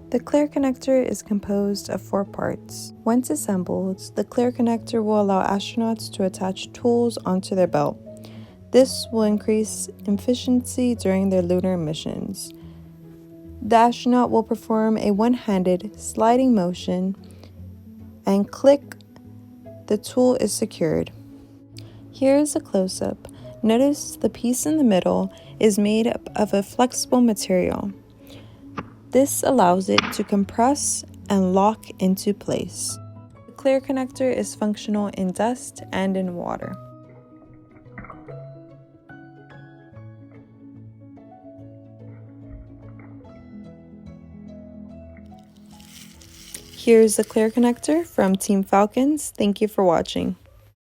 The clear connector is composed of 4 parts. Once assembled, the clear connector will allow astronauts to attach tools onto their belt. This will increase efficiency during their lunar missions. The astronaut will perform a one-handed sliding motion and click, the tool is secured. Here is a close-up. Notice the piece in the middle is made up of a flexible material. This allows it to compress and lock into place. The clear connector is functional in dust and in water. Here's the clear connector from Team Falcons. Thank you for watching.